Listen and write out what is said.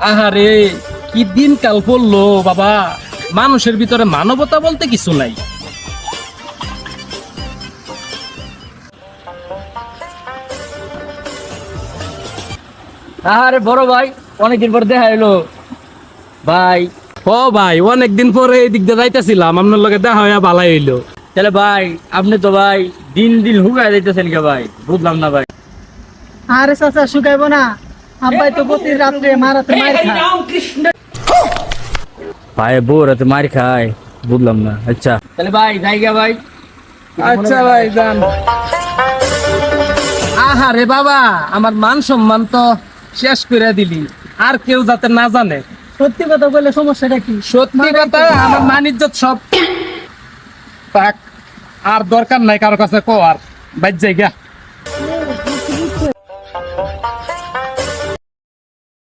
আহারে কি দিন কাল পড়লো বাবা, মানুষের ভিতরে মানবতা বলতে কিছু নাই। আরে বড় ভাই, অনেকদিন পর দেখা এলো ভাই। ও ভাই, অনেকদিন পরে এই দিক দিয়ে যাইতেছিলাম, আপনার লগে দেখা হইয়া ভালাই হইলো। তাহলে ভাই আপনি তো ভাই দিন দিন হুগায় যাইতেছেন কে ভাই, বুঝলাম না ভাই। আরে চাচা শুকাইব না, আব্বাই তো প্রতি রাত্রে মারাতে মার খায়। ভাই বউ রাতে মার খায়, বুঝলাম না। আচ্ছা তাহলে ভাই জায়গা ভাই। আচ্ছা ভাই যান। আহারে বাবা, আমার মান সম্মান তো শেষ করে দিলি, আর কেউ যাতে না জানে। সত্যি কথা বললে সমস্যাটা কি? সত্যি কথা, আমার মান ইজ্জত সব থাক, আর দরকার নাই কারো কাছে কো, আর বাইর জায়গা।